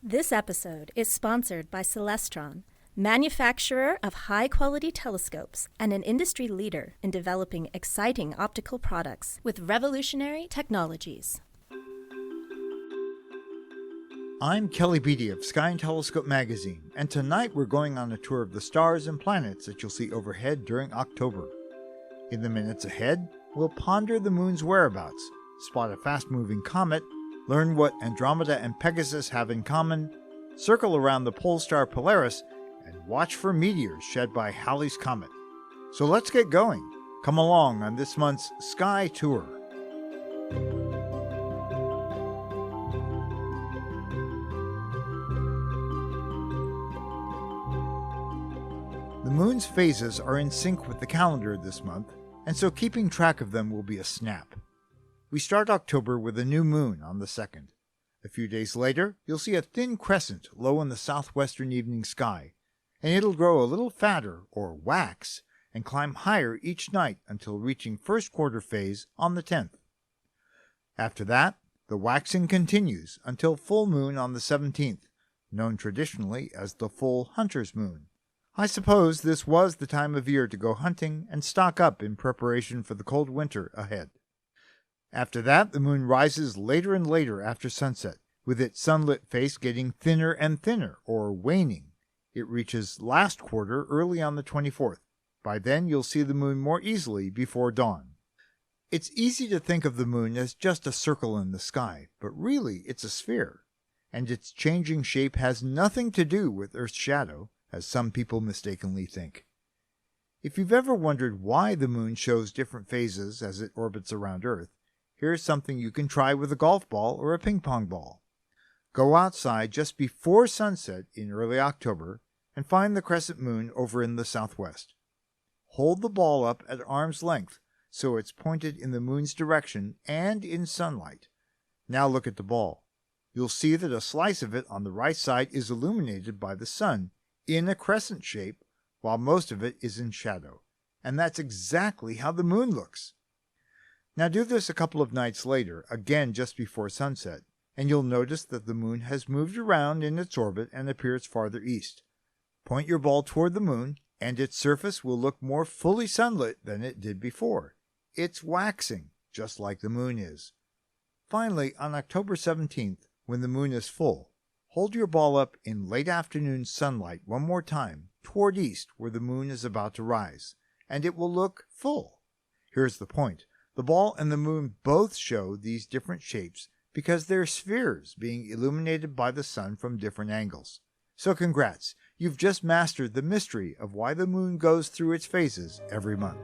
This episode is sponsored by Celestron, manufacturer of high-quality telescopes and an industry leader in developing exciting optical products with revolutionary technologies. I'm Kelly Beatty of Sky and Telescope magazine, and tonight we're going on a tour of the stars and planets that you'll see overhead during October. In the minutes ahead, we'll ponder the moon's whereabouts, spot a fast-moving comet, learn what Andromeda and Pegasus have in common, circle around the pole star Polaris, and watch for meteors shed by Halley's Comet. So let's get going. Come along on this month's Sky Tour. The moon's phases are in sync with the calendar this month, and so keeping track of them will be a snap. We start October with a new moon on the 2nd. A few days later, you'll see a thin crescent low in the southwestern evening sky, and it'll grow a little fatter, or wax, and climb higher each night until reaching first quarter phase on the 10th. After that, the waxing continues until full moon on the 17th, known traditionally as the full hunter's moon. I suppose this was the time of year to go hunting and stock up in preparation for the cold winter ahead. After that, the moon rises later and later after sunset, with its sunlit face getting thinner and thinner, or waning. It reaches last quarter early on the 24th. By then, you'll see the moon more easily before dawn. It's easy to think of the moon as just a circle in the sky, but really it's a sphere, and its changing shape has nothing to do with Earth's shadow, as some people mistakenly think. If you've ever wondered why the moon shows different phases as it orbits around Earth, here's something you can try with a golf ball or a ping pong ball. Go outside just before sunset in early October and find the crescent moon over in the southwest. Hold the ball up at arm's length so it's pointed in the moon's direction and in sunlight. Now look at the ball. You'll see that a slice of it on the right side is illuminated by the sun in a crescent shape, while most of it is in shadow. And that's exactly how the moon looks. Now do this a couple of nights later, again just before sunset, and you'll notice that the moon has moved around in its orbit and appears farther east. Point your ball toward the moon, and its surface will look more fully sunlit than it did before. It's waxing, just like the moon is. Finally, on October 17th, when the moon is full, hold your ball up in late afternoon sunlight one more time, toward east where the moon is about to rise, and it will look full. Here's the point. The ball and the moon both show these different shapes because they're spheres being illuminated by the sun from different angles. So congrats, you've just mastered the mystery of why the moon goes through its phases every month.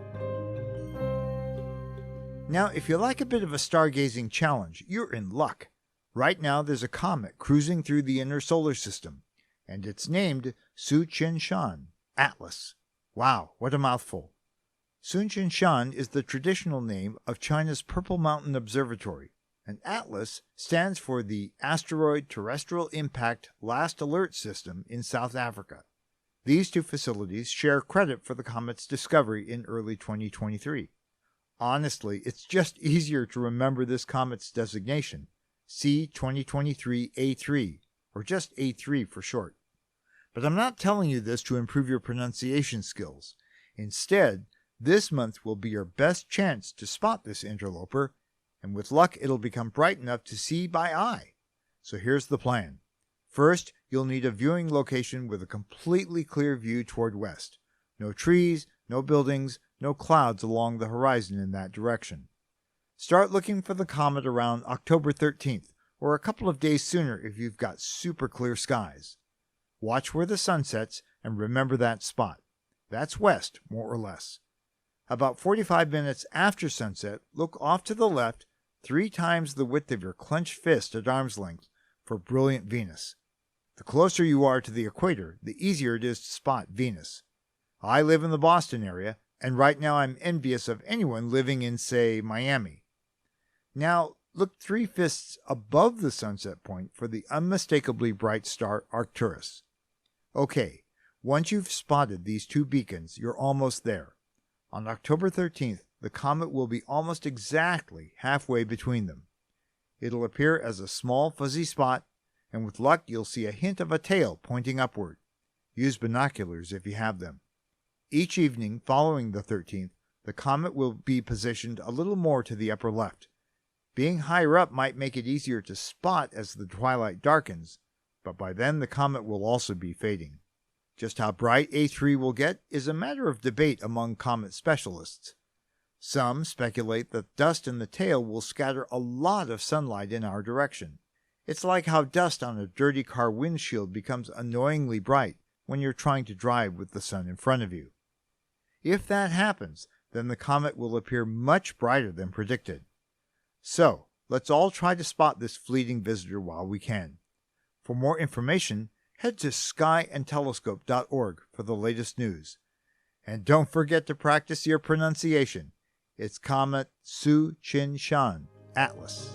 Now, if you like a bit of a stargazing challenge, you're in luck. Right now there's a comet cruising through the inner solar system, and it's named Tsuchinshan, Atlas. Wow, what a mouthful. Tsuchinshan is the traditional name of China's Purple Mountain Observatory, and ATLAS stands for the Asteroid Terrestrial Impact Last Alert System in South Africa. These two facilities share credit for the comet's discovery in early 2023. Honestly, it's just easier to remember this comet's designation, C2023A3, or just A3 for short. But I'm not telling you this to improve your pronunciation skills. Instead, this month will be your best chance to spot this interloper, and with luck it'll become bright enough to see by eye. So here's the plan. First, you'll need a viewing location with a completely clear view toward west. No trees, no buildings, no clouds along the horizon in that direction. Start looking for the comet around October 13th, or a couple of days sooner if you've got super clear skies. Watch where the sun sets and remember that spot. That's west, more or less. About 45 minutes after sunset, look off to the left 3 times the width of your clenched fist at arm's length for brilliant Venus. The closer you are to the equator, the easier it is to spot Venus. I live in the Boston area, and right now I'm envious of anyone living in, say, Miami. Now, look 3 fists above the sunset point for the unmistakably bright star Arcturus. Okay, once you've spotted these 2 beacons, you're almost there. On October 13th, the comet will be almost exactly halfway between them. It'll appear as a small fuzzy spot, and with luck you'll see a hint of a tail pointing upward. Use binoculars if you have them. Each evening following the 13th, the comet will be positioned a little more to the upper left. Being higher up might make it easier to spot as the twilight darkens, but by then the comet will also be fading. Just how bright A3 will get is a matter of debate among comet specialists. Some speculate that dust in the tail will scatter a lot of sunlight in our direction. It's like how dust on a dirty car windshield becomes annoyingly bright when you're trying to drive with the sun in front of you. If that happens, then the comet will appear much brighter than predicted. So, let's all try to spot this fleeting visitor while we can. For more information, head to skyandtelescope.org for the latest news. And don't forget to practice your pronunciation. It's Comet Tsuchinshan, Atlas.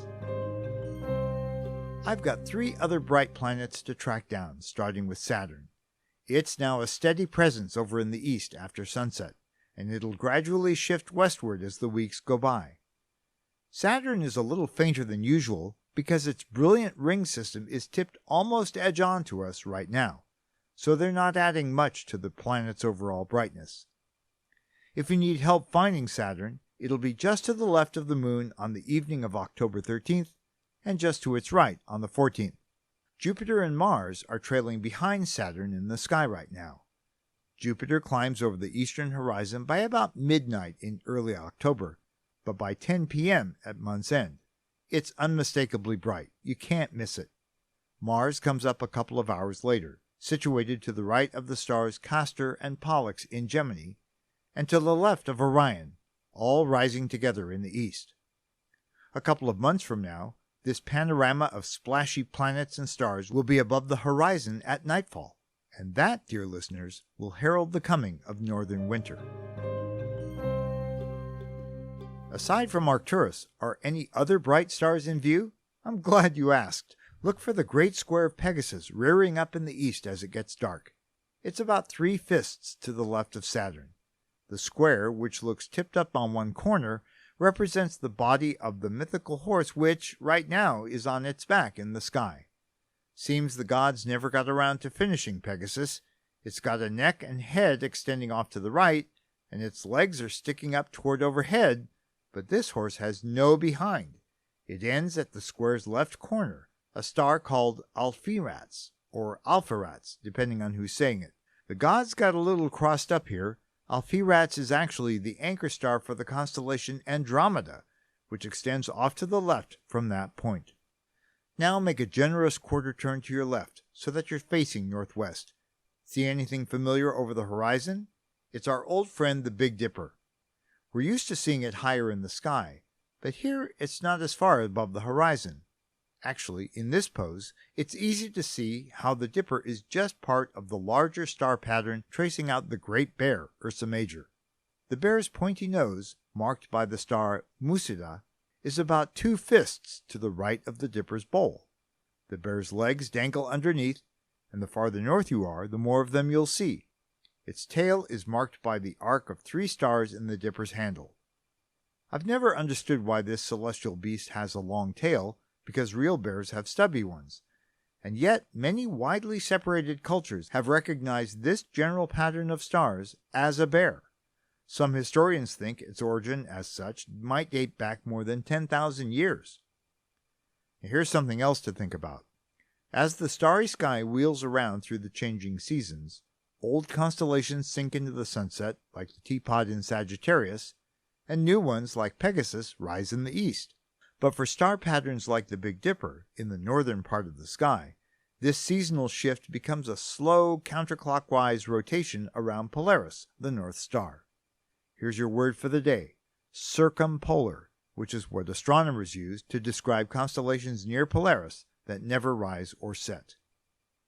I've got 3 other bright planets to track down, starting with Saturn. It's now a steady presence over in the east after sunset, and it'll gradually shift westward as the weeks go by. Saturn is a little fainter than usual because its brilliant ring system is tipped almost edge-on to us right now, so they're not adding much to the planet's overall brightness. If you need help finding Saturn, it'll be just to the left of the Moon on the evening of October 13th, and just to its right on the 14th. Jupiter and Mars are trailing behind Saturn in the sky right now. Jupiter climbs over the eastern horizon by about midnight in early October, but by 10 p.m. at month's end. It's unmistakably bright. You can't miss it. Mars comes up a couple of hours later, situated to the right of the stars Castor and Pollux in Gemini, and to the left of Orion, all rising together in the east. A couple of months from now, this panorama of splashy planets and stars will be above the horizon at nightfall, and that, dear listeners, will herald the coming of northern winter. Aside from Arcturus, are any other bright stars in view? I'm glad you asked. Look for the great square of Pegasus rearing up in the east as it gets dark. It's about 3 fists to the left of Saturn. The square, which looks tipped up on one corner, represents the body of the mythical horse which, right now, is on its back in the sky. Seems the gods never got around to finishing Pegasus. It's got a neck and head extending off to the right, and its legs are sticking up toward overhead, but this horse has no behind. It ends at the square's left corner, a star called Alpheratz, or Alpheratz, depending on who's saying it. The gods got a little crossed up here. Alpheratz is actually the anchor star for the constellation Andromeda, which extends off to the left from that point. Now make a generous quarter turn to your left, so that you're facing northwest. See anything familiar over the horizon? It's our old friend the Big Dipper. We're used to seeing it higher in the sky, but here it's not as far above the horizon. Actually, in this pose, it's easy to see how the Dipper is just part of the larger star pattern tracing out the Great Bear, Ursa Major. The bear's pointy nose, marked by the star Musida, is about 2 fists to the right of the Dipper's bowl. The bear's legs dangle underneath, and the farther north you are, the more of them you'll see. Its tail is marked by the arc of 3 stars in the Dipper's handle. I've never understood why this celestial beast has a long tail, because real bears have stubby ones, and yet many widely separated cultures have recognized this general pattern of stars as a bear. Some historians think its origin as such might date back more than 10,000 years. Here's something else to think about. As the starry sky wheels around through the changing seasons, old constellations sink into the sunset, like the teapot in Sagittarius, and new ones, like Pegasus, rise in the east. But for star patterns like the Big Dipper, in the northern part of the sky, this seasonal shift becomes a slow counterclockwise rotation around Polaris, the North Star. Here's your word for the day: circumpolar, which is what astronomers use to describe constellations near Polaris that never rise or set.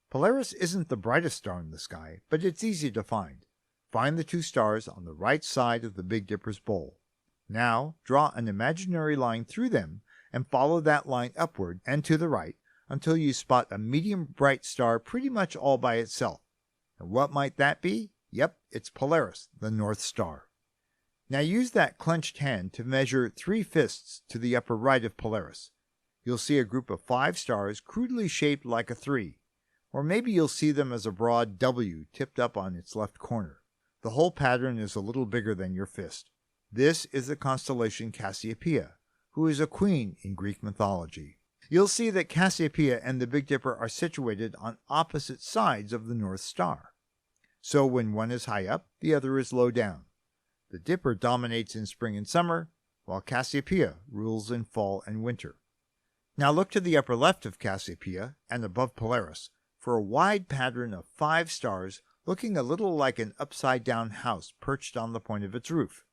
Polaris isn't the brightest star in the sky, but it's easy to find. Find the 2 stars on the right side of the Big Dipper's bowl. Now, draw an imaginary line through them and follow that line upward and to the right until you spot a medium bright star pretty much all by itself. And what might that be? Yep, it's Polaris, the North Star. Now use that clenched hand to measure 3 fists to the upper right of Polaris. you'll see a group of 5 stars crudely shaped like a 3, or maybe you'll see them as a broad W tipped up on its left corner. The whole pattern is a little bigger than your fist. This is the constellation Cassiopeia, who is a queen in Greek mythology. You'll see that Cassiopeia and the Big Dipper are situated on opposite sides of the North Star. So when one is high up, the other is low down. The Dipper dominates in spring and summer, while Cassiopeia rules in fall and winter. Now look to the upper left of Cassiopeia and above Polaris for a wide pattern of 5 stars looking a little like an upside-down house perched on the point of its roof.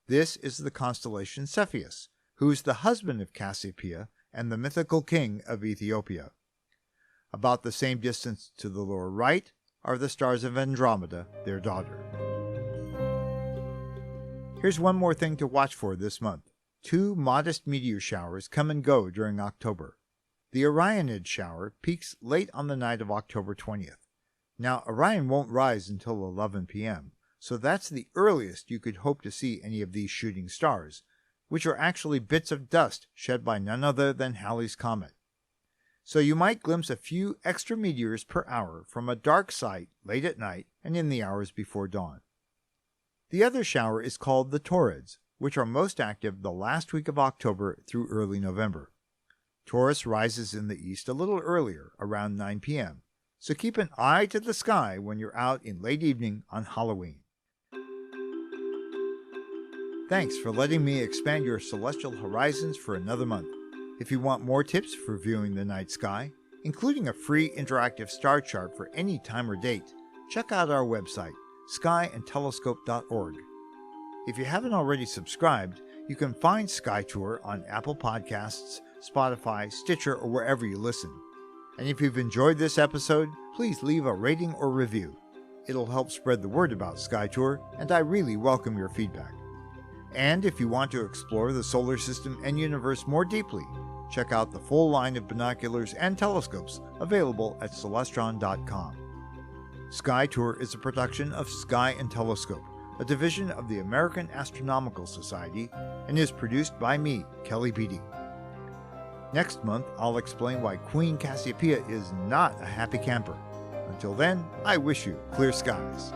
This is the constellation Cepheus, who is the husband of Cassiopeia and the mythical king of Ethiopia. About the same distance to the lower right are the stars of Andromeda, their daughter. Here's one more thing to watch for this month. 2 modest meteor showers come and go during October. The Orionid shower peaks late on the night of October 20th. Now, Orion won't rise until 11 p.m., so that's the earliest you could hope to see any of these shooting stars, which are actually bits of dust shed by none other than Halley's Comet. So you might glimpse a few extra meteors per hour from a dark site late at night and in the hours before dawn. The other shower is called the Taurids, which are most active the last week of October through early November. Taurus rises in the east a little earlier, around 9 p.m., so keep an eye to the sky when you're out in late evening on Halloween. Thanks for letting me expand your celestial horizons for another month. If you want more tips for viewing the night sky, including a free interactive star chart for any time or date, check out our website, skyandtelescope.org. If you haven't already subscribed, you can find Sky Tour on Apple Podcasts, Spotify, Stitcher, or wherever you listen. And if you've enjoyed this episode, please leave a rating or review. It'll help spread the word about Sky Tour, and I really welcome your feedback. And if you want to explore the solar system and universe more deeply, check out the full line of binoculars and telescopes available at Celestron.com. Sky Tour is a production of Sky and Telescope, a division of the American Astronomical Society, and is produced by me, Kelly Beatty. Next month, I'll explain why Queen Cassiopeia is not a happy camper. Until then, I wish you clear skies.